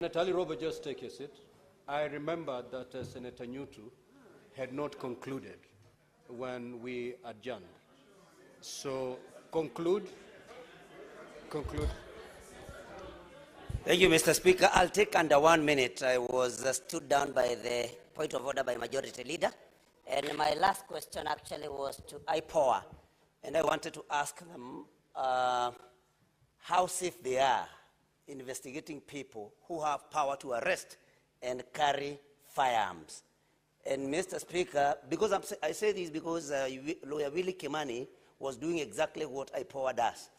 Senator Robert, just take your seat. I remember that Senator Nyutu had not concluded when we adjourned. So conclude. Thank you, Mr. Speaker. I'll take under 1 minute. I was stood down by the point of order by Majority Leader. And my last question actually was to IPOA. And I wanted to ask them how safe they are investigating people who have power to arrest and carry firearms. And Mr. Speaker, because I say this because Lawyer Willie Kimani was doing exactly what IPOA does,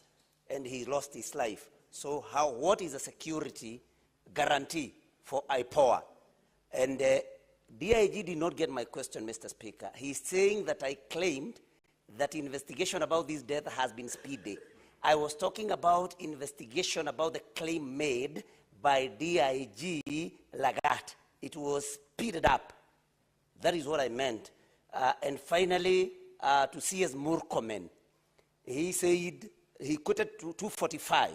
and he lost his life. So what is the security guarantee for IPOA? And DIG did not get my question, Mr. Speaker. He's saying that I claimed that investigation about this death has been speedy. I was talking about investigation about the claim made by DIG Lagat. It was speeded up. That is what I meant. And finally, to CS Murkomen, he said, he quoted 245.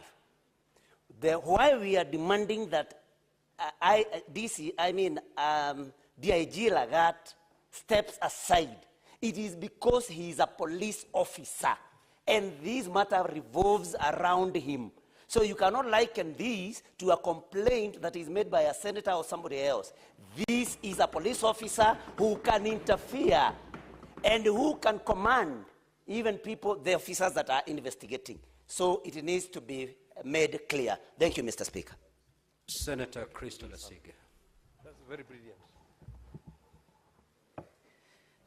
Why we are demanding that DIG Lagat steps aside, it is because he is a police officer, and this matter revolves around him. So you cannot liken this to a complaint that is made by a senator or somebody else. This is a police officer who can interfere and who can command even people, the officers that are investigating. So it needs to be made clear. Thank you, Mr. Speaker. Senator Crystal Asige. That's very brilliant.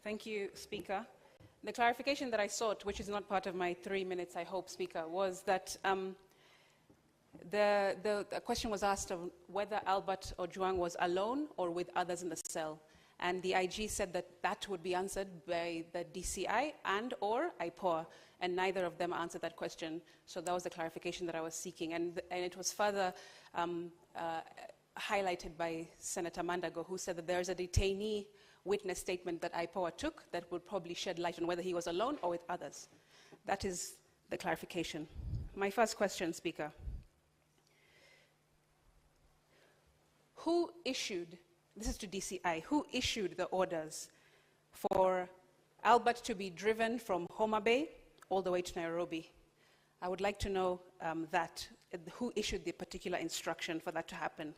Thank you, Speaker. The clarification that I sought, which is not part of my 3 minutes, I hope, Speaker, was that the question was asked of whether Albert OJWANG was alone or with others in the cell. And the IG said that that would be answered by the DCI and or IPOA, and neither of them answered that question. So that was the clarification that I was seeking. And it was further highlighted by Senator Mandago, who said that there is a detainee witness statement that IPOA took that would probably shed light on whether he was alone or with others. That is the clarification. My first question, Speaker. Who issued, this is to DCI, who issued the orders for Albert to be driven from Homa Bay all the way to Nairobi? I would like to know who issued the particular instruction for that to happen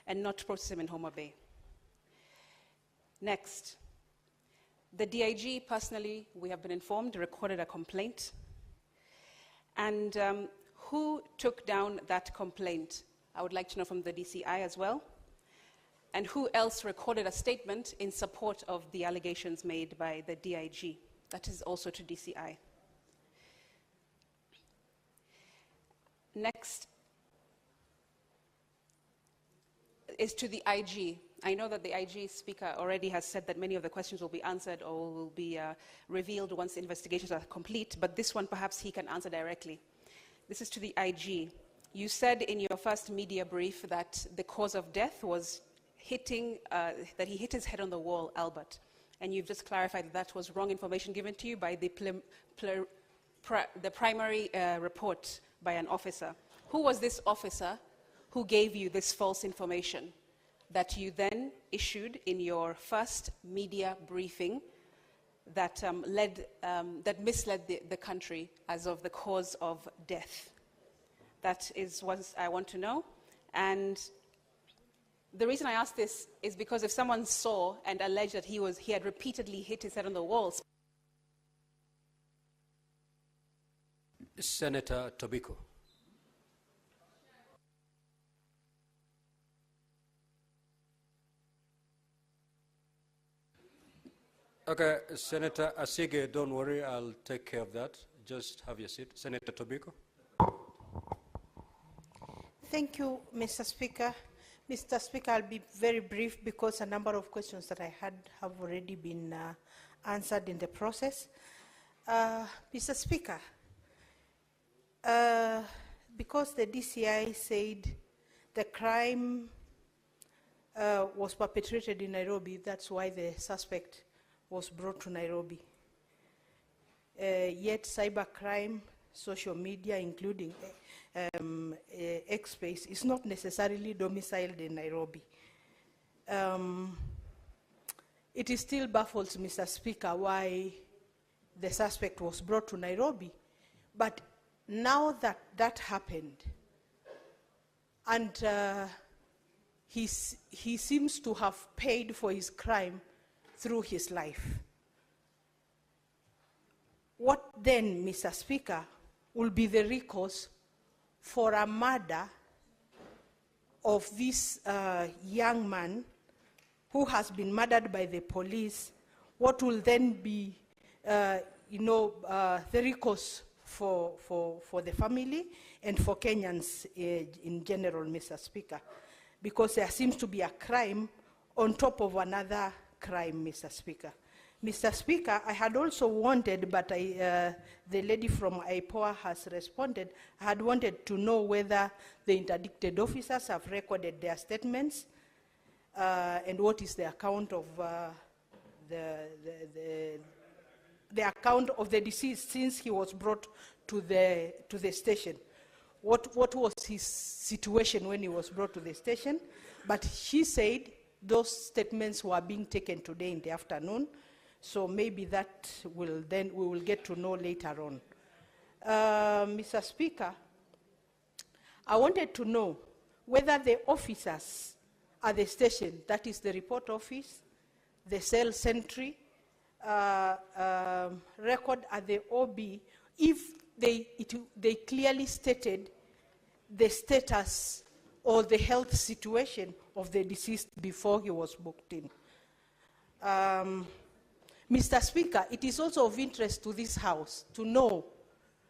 and not to process him in Homa Bay. Next, the DIG personally, we have been informed, recorded a complaint. And who took down that complaint? I would like to know from the DCI as well. And who else recorded a statement in support of the allegations made by the DIG? That is also to DCI. Next is to the IG. I know that the IG Speaker already has said that many of the questions will be answered or will be revealed once investigations are complete, but this one perhaps he can answer directly. This is to the IG. You said in your first media brief that the cause of death was that he hit his head on the wall, Albert. And you've just clarified that that was wrong information given to you by the primary report by an officer. Who was this officer who gave you this false information that you then issued in your first media briefing that misled the country as of the cause of death? That is what I want to know. And the reason I ask this is because if someone saw and alleged that he had repeatedly hit his head on the walls. Senator Tobiko. Okay, Senator Asige, don't worry, I'll take care of that. Just have your seat. Senator Tobiko. Thank you, Mr. Speaker. Mr. Speaker, I'll be very brief because a number of questions that I had have already been answered in the process. Mr. Speaker, because the DCI said the crime was perpetrated in Nairobi, that's why the suspect was brought to Nairobi. Yet cybercrime social media, including X-Space, is not necessarily domiciled in Nairobi. It is still baffles Mr. Speaker why the suspect was brought to Nairobi. But now that that happened, and he seems to have paid for his crime through his life. What then, Mr. Speaker, will be the recourse for a murder of this young man who has been murdered by the police? What will then be, the recourse for the family and for Kenyans in general, Mr. Speaker? Because there seems to be a crime on top of another crime, Mr. Speaker. Mr. Speaker, I had also wanted, but the lady from IPOA has responded, I had wanted to know whether the interdicted officers have recorded their statements and what is the account of the account of the deceased since he was brought to the station. What was his situation when he was brought to the station? But she said those statements were being taken today in the afternoon, so maybe that we will get to know later on. Mr. Speaker, I wanted to know whether the officers at the station, that is the report office, the cell sentry, record at the OB, if they clearly stated the status or the health situation of the deceased before he was booked in. Mr. Speaker, it is also of interest to this House to know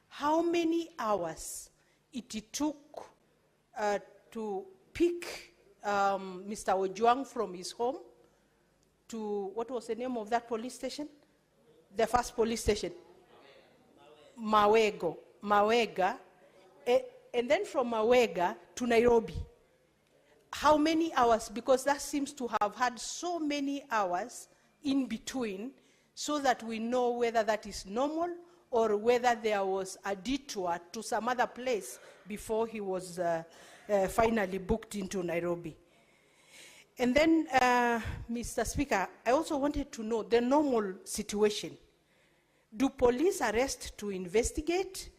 how many hours it took to pick Mr. OJWANG from his home to, what was the name of that police station? The first police station? Mawega, and then from Mawega to Nairobi. How many hours? Because that seems to have had so many hours in between, so that we know whether that is normal or whether there was a detour to some other place before he was finally booked into Nairobi. And then, Mr. Speaker, I also wanted to know the normal situation. Do police arrest to investigate,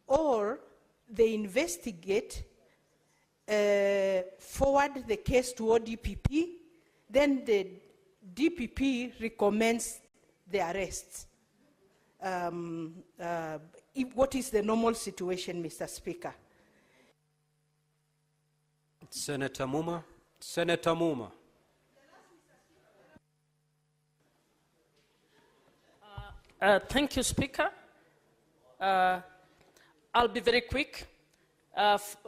or they investigate, forward the case to ODPP, then the DPP recommends the arrests? What is the normal situation, Mr. Speaker? Senator Muma. Senator Muma. Thank you, Speaker. I'll be very quick.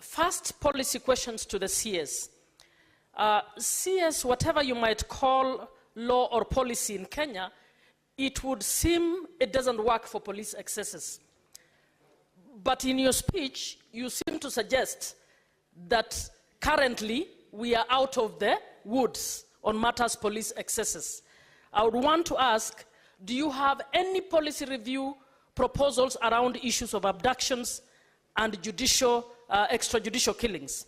First, policy questions to the CS. CS, whatever you might call law or policy in Kenya, it would seem it doesn't work for police excesses. But in your speech, you seem to suggest that currently we are out of the woods on matters police excesses. I would want to ask, do you have any policy review proposals around issues of abductions and extrajudicial killings?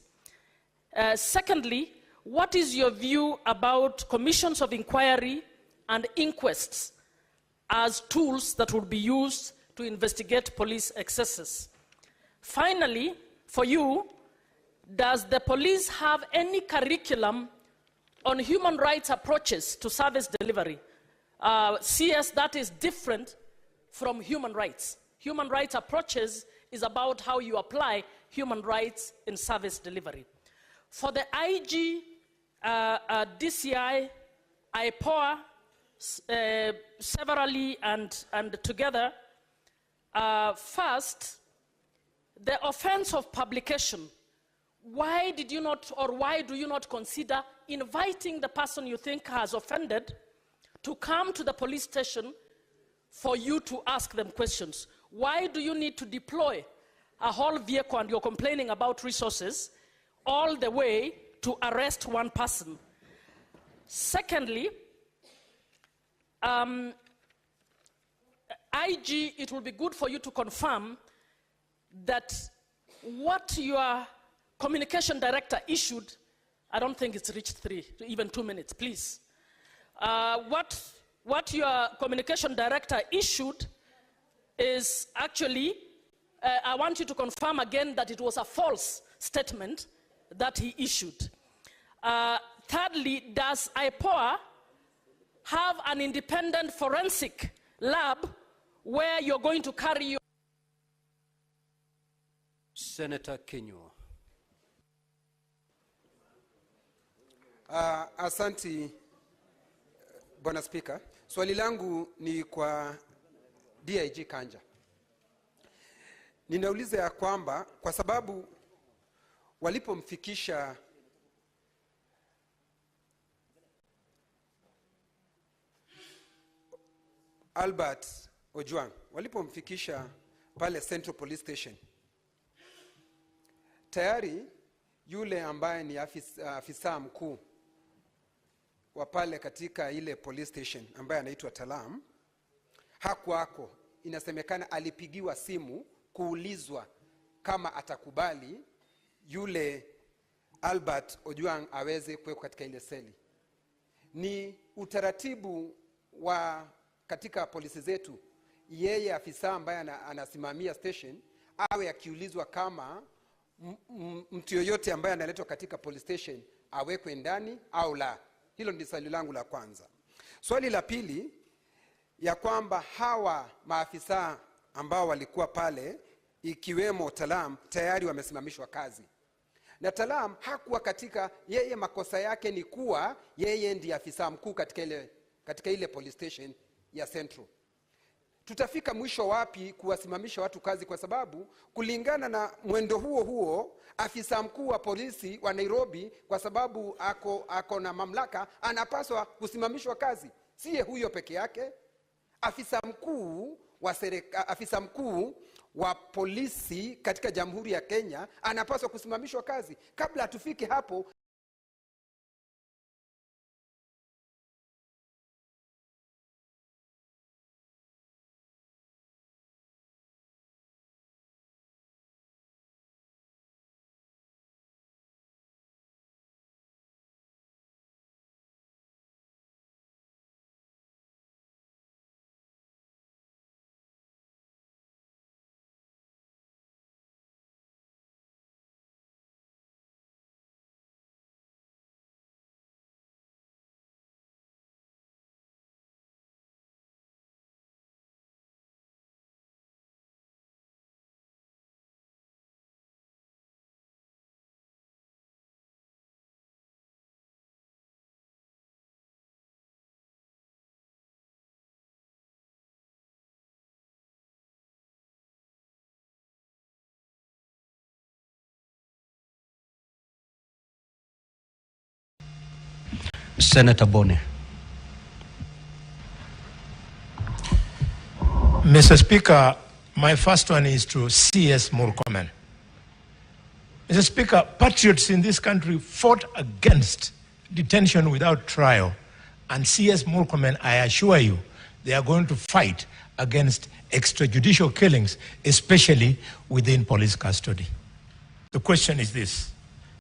Secondly, what is your view about commissions of inquiry and inquests as tools that would be used to investigate police excesses? Finally, for you, does the police have any curriculum on human rights approaches to service delivery? CS, that is different from human rights. Human rights approaches is about how you apply human rights in service delivery. For the IG, DCI, IPOA, severally and together, first, the offense of publication. Why did you not, or why do you not consider inviting the person you think has offended to come to the police station for you to ask them questions? Why do you need to deploy a whole vehicle, and you're complaining about resources, all the way to arrest one person? Secondly, IG, it will be good for you to confirm that what your communication director issued, I don't think it's reached even 2 minutes, please. What your communication director issued is actually, I want you to confirm again that it was a false statement that he issued. Thirdly, does IPOA have an independent forensic lab where you're going to carry your... Senator Kinyua. Asanti, Bwana Speaker. Swali langu ni kwa DIG Kanja. Ninauliza ya kwamba kwa sababu walipomfikisha Albert Ojwang, walipomfikisha pale Central Police Station, tayari yule ambaye ni afisa mkuu wa pale katika ile police station ambaye anaitwa Talam hakuwako. Inasemekana alipigiwa simu kuulizwa kama atakubali yule Albert Ojwang aweze kuwekwa katika ile seli. Ni utaratibu wa katika polisi zetu, yeye afisa ambaye anasimamia station awe akiulizwa kama mtu yoyote ambaye analetwa katika police station awekwe ndani au la. Hilo ndi swali langu la kwanza. Swali la pili, ya kwamba hawa maafisa ambao walikuwa pale ikiwemo Talam tayari wamesimamishwa kazi. Na Talam hakuwa katika, yeye makosa yake ni kuwa yeye ndiye afisa mkuu katika ile police station ya Central. Tutafika mwisho wapi kuwasimamisha watu kazi, kwa sababu kulingana na mwendo huo afisa mkuu wa polisi wa Nairobi, kwa sababu ako na mamlaka, anapaswa kusimamishwa kazi. Siye huyo peke yake, afisa mkuu wa polisi katika Jamhuri ya Kenya anapaswa kusimamishwa kazi. Kabla atufike hapo, Senator Bone. Mr. Speaker, my first one is to CS Murkomen. Mr. Speaker, patriots in this country fought against detention without trial, and CS Murkomen, I assure you, they are going to fight against extrajudicial killings, especially within police custody. The question is this: